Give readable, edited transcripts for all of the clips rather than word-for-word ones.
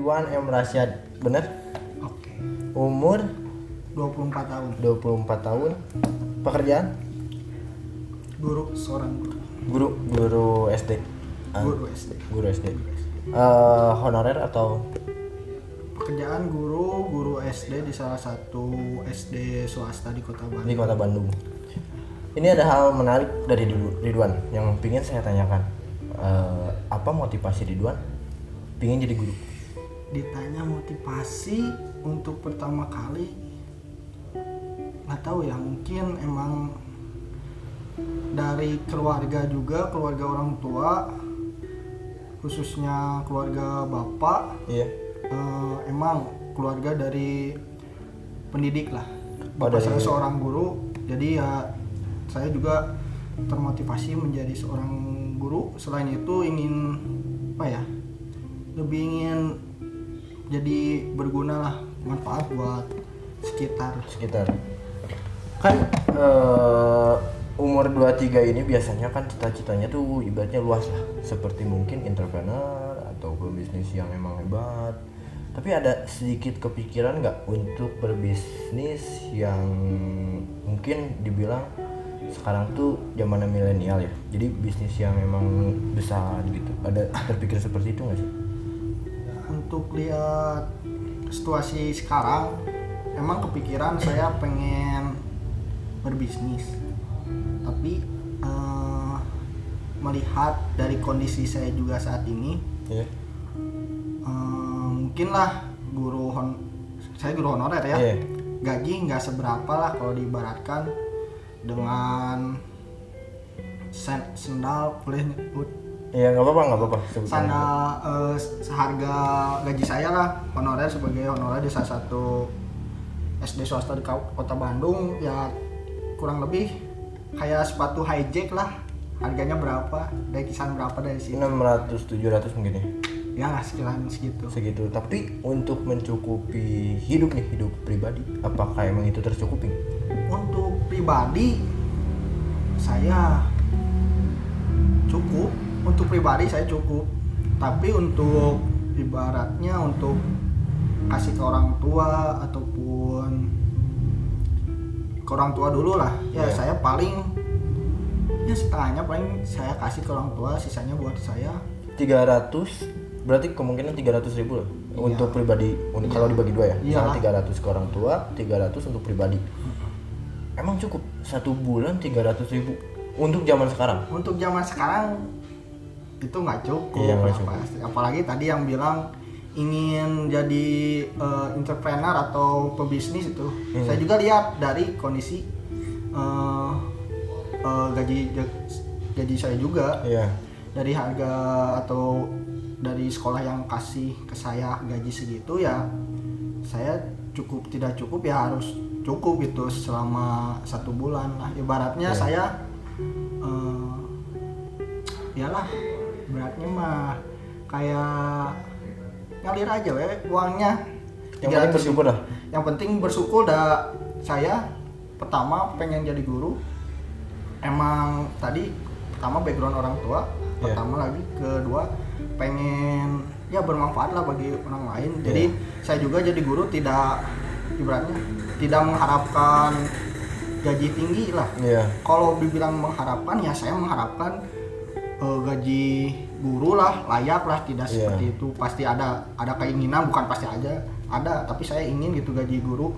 Ridwan M. Rasyad, bener? Oke. Umur 24 tahun. 24 tahun. Pekerjaan? Guru, seorang guru. Guru SD. Guru SD. Guru SD. Honorer atau Pekerjaan guru SD di salah satu SD swasta di Kota Bandung. di Kota Bandung? Ini ada hal menarik dari Ridwan yang pingin saya tanyakan. Apa motivasi Ridwan pingin jadi guru? Ditanya motivasi untuk pertama kali, nggak tahu ya, mungkin emang dari keluarga juga, keluarga orang tua, khususnya keluarga bapak. Iya. Emang keluarga dari pendidik lah. Bapak dari- saya seorang guru, jadi ya saya juga termotivasi menjadi seorang guru. Selain itu ingin apa ya, lebih ingin jadi berguna lah, manfaat buat sekitar. Kan umur 23 ini biasanya kan cita-citanya tuh ibaratnya luas lah, seperti mungkin entrepreneur atau pebisnis yang emang hebat. Tapi ada sedikit kepikiran nggak untuk berbisnis yang mungkin dibilang sekarang tuh zaman milenial ya, jadi bisnis yang emang besar gitu? Ada terpikir seperti itu nggak sih? Untuk lihat situasi sekarang, emang kepikiran saya pengen berbisnis, tapi melihat dari kondisi saya juga saat ini, Iya. mungkin lah saya guru honorer ya. Iya. Gaji nggak seberapa lah kalau diibaratkan dengan sendal, boleh nyebut Iya, nggak apa-apa sebutannya. sandal, seharga gaji saya lah honorer, sebagai honorer di salah satu SD swasta di Kota Bandung, ya kurang lebih kayak sepatu hijack lah, harganya berapa, dari kisaran berapa dari situ 600-700 mungkin ya, ya lah, sekirahan segitu. segitu. Tapi untuk mencukupi hidup pribadi, apakah emang itu tercukupi? Untuk pribadi saya cukup, tapi untuk ibaratnya untuk kasih ke orang tua ataupun ke orang tua dulu lah ya, Yeah. Saya paling ya setengahnya paling saya kasih ke orang tua, sisanya buat saya. 300 berarti kemungkinan 300.000 lah. Iya. Untuk pribadi, kalau dibagi dua ya, Iya. misalnya 300 ke orang tua, 300 untuk pribadi. Emang cukup satu bulan 300.000 untuk zaman sekarang? Untuk zaman sekarang itu nggak cukup, Iya, nggak lah cukup. pasti. Apalagi tadi yang bilang ingin jadi entrepreneur atau pebisnis itu, saya juga lihat dari kondisi gaji saya juga, Iya. dari harga atau dari sekolah yang kasih ke saya gaji segitu, ya saya tidak cukup ya harus cukup itu selama 1 bulan lah ibaratnya. Iya. Saya iyalah, beratnya mah kayak ngalir aja uangnya. Yang penting bersyukur lah. Yang penting bersyukur dah. Saya pertama pengen jadi guru. Emang tadi pertama background orang tua, Yeah. pertama lagi kedua pengen ya bermanfaat lah bagi orang lain. Jadi saya juga jadi guru tidak ibaratnya tidak mengharapkan gaji tinggi lah. Iya. Kalau dibilang mengharapkan ya saya mengharapkan gaji guru lah layak lah, tidak Iya. seperti itu. Pasti ada keinginan, bukan pasti aja ada, tapi saya ingin gitu gaji guru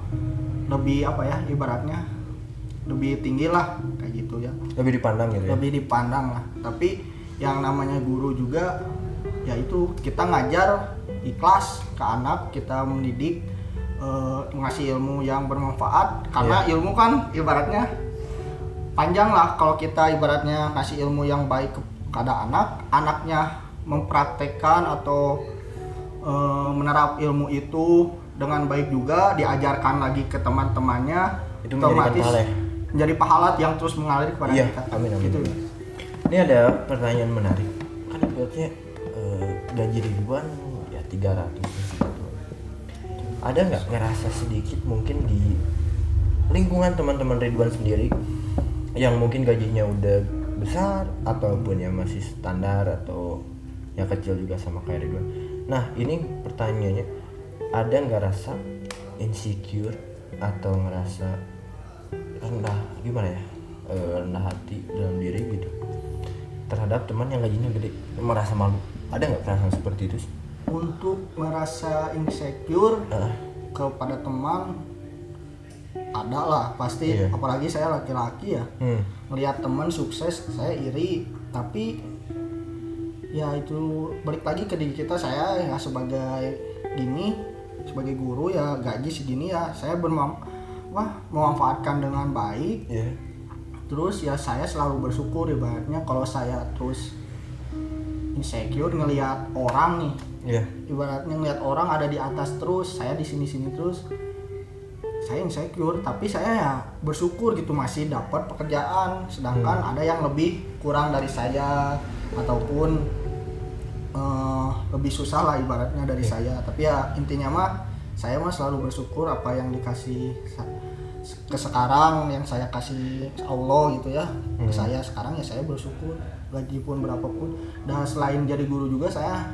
lebih apa ya, ibaratnya lebih tinggi lah kayak gitu ya, Lebih dipandang gitu ya. lebih dipandang lah. Tapi yang namanya guru juga ya itu kita ngajar ikhlas ke anak, kita mendidik, ngasih ilmu yang bermanfaat, karena Iya. ilmu kan ibaratnya panjang lah. Kalau kita ibaratnya kasih ilmu yang baik kepada anaknya mempraktekkan atau menerap ilmu itu dengan baik juga, diajarkan lagi ke teman-temannya, Itu menjadikan otomatis pahala ya? menjadi pahala yang terus mengalir kepada Iya, kita. amin. Gitu. Ini ada pertanyaan menarik. Kan ibaratnya gaji Ridwan ya 300 gitu. Ada nggak ngerasa sedikit mungkin di lingkungan teman-teman Ridwan sendiri yang mungkin gajinya udah besar ataupun yang masih standar atau yang kecil juga sama kayak Ridwan, Nah ini pertanyaannya, ada nggak rasa insecure atau ngerasa rendah gimana ya, rendah hati dalam diri gitu terhadap teman yang gajinya gede, merasa malu, ada nggak perasaan seperti itu sih? Untuk merasa insecure kepada teman ada lah pasti, Iya. apalagi saya laki-laki ya, melihat teman sukses saya iri, tapi ya itu balik lagi ke diri kita. Saya ya sebagai sebagai guru ya gaji segini ya saya memanfaatkan dengan baik. Iya. Terus ya saya selalu bersyukur, ibaratnya kalau saya terus insecure ngelihat orang nih, Iya. ibaratnya ngelihat orang ada di atas terus, saya di sini terus, saya insecure. Tapi saya ya bersyukur gitu masih dapat pekerjaan, sedangkan ada yang lebih kurang dari saya ataupun lebih susah lah ibaratnya dari saya. Tapi ya intinya mah saya mah selalu bersyukur apa yang dikasih ke sekarang, yang saya kasih Allah gitu ya ke saya sekarang, ya saya bersyukur gaji pun berapapun. Dan selain jadi guru juga saya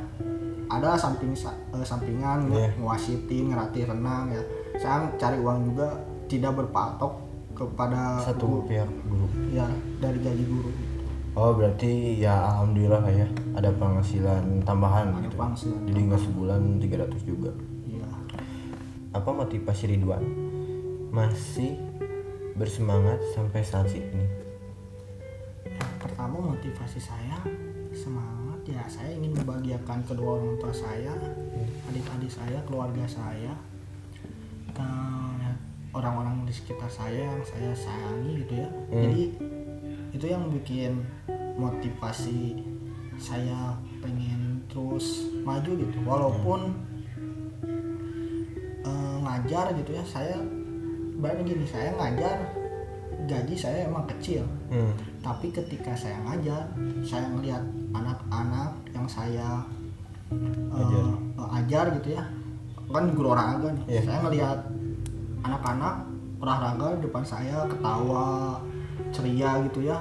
ada sampingan ngewasitin, ngelatih renang ya. Saya cari uang juga, tidak berpatok kepada Satu pihak guru. ya dari gaji guru. Oh berarti ya alhamdulillah lah ya ada penghasilan tambahan Ada gitu. penghasilan Jadi nggak sebulan 300 juga. Iya. Apa motivasi Ridwan masih bersemangat sampai saat ini? Pertama motivasi saya semangat ya, saya ingin membahagiakan kedua orang tua saya, adik-adik saya, keluarga saya, dan orang-orang di sekitar saya yang saya sayangi gitu ya. Jadi itu yang bikin motivasi saya pengen terus maju gitu, walaupun ngajar gitu ya. Saya banyak gini, saya ngajar gaji saya emang kecil, tapi ketika saya ngajar, saya ngelihat anak-anak yang saya ajar gitu ya, kan guru olahraga nih, saya ngelihat anak-anak olahraga di depan saya ketawa ceria gitu ya,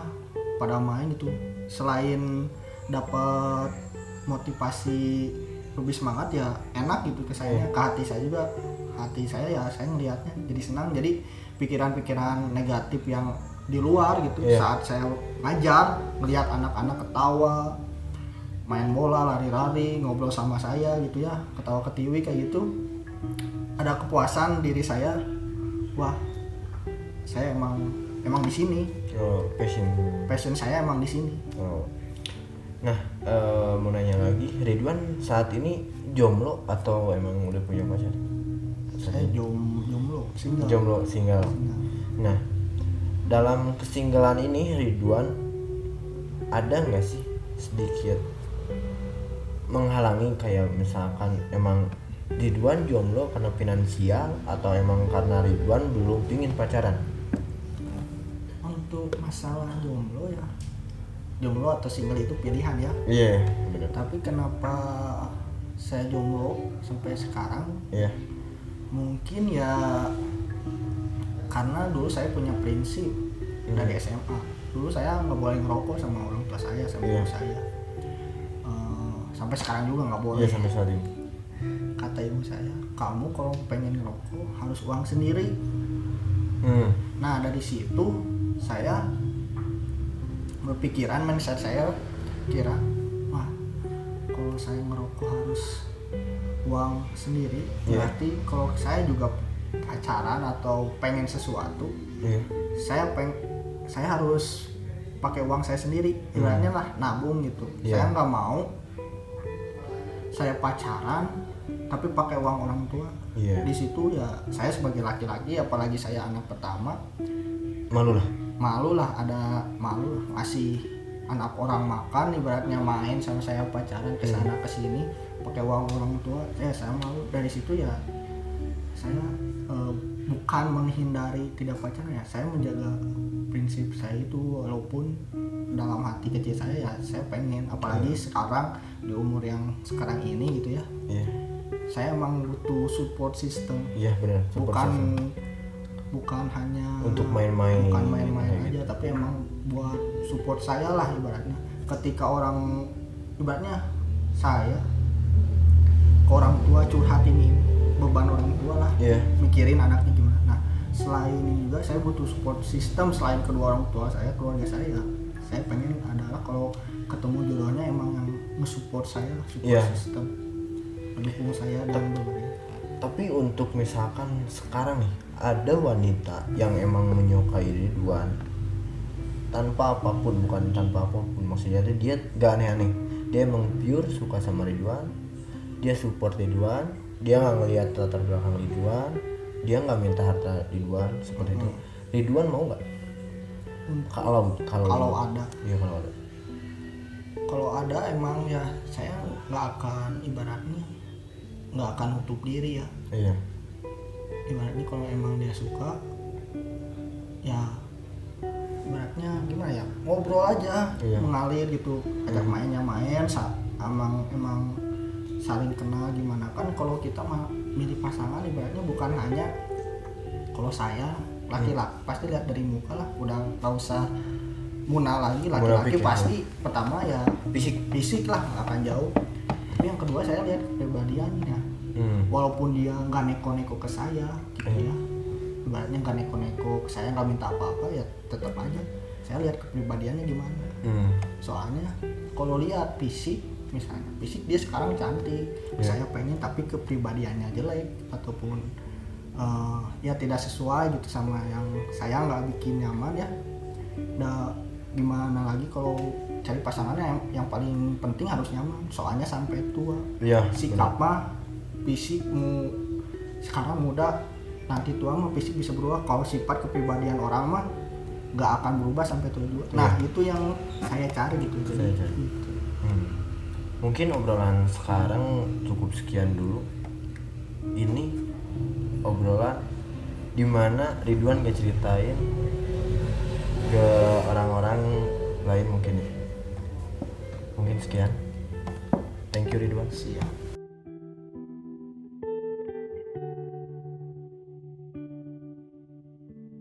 pada main gitu. Selain dapat motivasi lebih semangat ya enak gitu ke saya, ke hati saya juga. Hati saya ya saya ngelihatnya jadi senang. Jadi pikiran-pikiran negatif yang di luar gitu saat saya ngajar, melihat anak-anak ketawa, main bola, lari-lari, ngobrol sama saya gitu ya, ketawa ketiwi kayak gitu, ada kepuasan diri saya. Wah, saya emang di sini. Oh, Passion saya emang di sini. Oh. Nah, mau nanya lagi, Ridwan saat ini jomblo atau emang udah punya pacar? Saya jomblo, single. Jomblo, single. Nah, dalam kesinggalan ini Ridwan ada nggak sih sedikit menghalangi, kayak misalkan emang Ridwan jomblo karena finansial atau emang karena Ridwan belum pingin pacaran? Untuk masalah jomblo ya, jomblo atau single itu pilihan ya. Iya, benar. Tapi kenapa saya jomblo sampai sekarang? Iya. Mungkin ya karena dulu saya punya prinsip dari SMA. Dulu saya nggak boleh ngerokok sama orang tua saya, sama ibu saya. Sampai sekarang juga nggak boleh. Iya, sampai saat ini. Kata ibu saya, kamu kalau pengen ngerokok harus uang sendiri. Nah dari situ saya berpikiran, mindset saya kira, wah kalau saya ngerokok harus uang sendiri, berarti kalau saya juga pacaran atau pengen sesuatu, saya harus pakai uang saya sendiri, ibaratnya lah nabung gitu. Saya nggak mau saya pacaran tapi pakai uang orang tua. Di situ ya saya sebagai laki-laki, apalagi saya anak pertama, malu lah, ada malu ngasih anak orang makan, ibaratnya main sama saya pacaran ke sana ke sini pakai uang orang tua, saya malu. Dari situ ya saya bukan menghindari tidak pacaran ya, saya menjaga prinsip saya itu, walaupun dalam hati kecil saya ya saya pengen, apalagi sekarang di umur yang sekarang ini gitu ya. Saya emang butuh support system. Iya benar. Bukan hanya untuk main-main. Bukan main-main aja, tapi emang buat support saya lah ibaratnya. Ketika orang, ibaratnya saya ke orang tua, curhat ini beban orang tua lah, Iya. mikirin anaknya gimana. Nah selain ini juga saya butuh support system selain kedua orang tua saya, keluarga saya ya. Saya pengen adalah kalau ketemu jodohnya emang yang nge-support saya, support Iya. system, mendukung saya dan berbagai. Tapi untuk misalkan sekarang nih ada wanita yang emang menyukai Ridwan tanpa apapun, bukan tanpa apapun, maksudnya tuh dia gak aneh-aneh, dia emang pure suka sama Ridwan, dia support Ridwan, dia nggak ngelihat latar belakang Ridwan, dia nggak minta harta Ridwan seperti itu. Ridwan mau nggak? Kalau Kalau ada, iya kalau ada. kalau ada emang ya saya nggak akan, ibaratnya nggak akan nutup diri ya. Iya. Ibaratnya kalau emang dia suka ya ibaratnya gimana ya, ngobrol aja, Iya. mengalir gitu, ajak mainnya main, emang saling kenal gimana. Kan kalau kita mah milih pasangan ibaratnya bukan hanya, kalau saya laki-laki pasti lihat dari muka lah, udah nggak usah munafik lagi. Laki-laki Munafik ya. pasti pertama ya Fisik. lah, nggak akan jauh. Tapi yang kedua saya lihat kepribadiannya. Walaupun dia nggak neko-neko ke saya gitu ya, ibaratnya nggak neko-neko ke saya, nggak minta apa-apa, ya tetap aja saya lihat kepribadiannya gimana. Soalnya kalau lihat fisik, misalnya fisik dia sekarang cantik, saya pengen, tapi kepribadiannya jelek ataupun ya tidak sesuai gitu sama yang saya, nggak bikin nyaman ya. Udah gimana lagi kalau cari pasangannya, yang paling penting harus nyaman, soalnya sampai tua. Iya. Sikap mah, fisik mu sekarang muda, nanti tua mah fisik bisa berubah. Kalau sifat kepribadian orang mah nggak akan berubah sampai tua juga. Nah itu yang saya cari gitu. Saya cari. Mungkin obrolan sekarang cukup sekian dulu. Ini obrolan dimana Ridwan gak ceritain ke orang-orang lain mungkin ya. Mungkin sekian. Thank you Ridwan. Siap.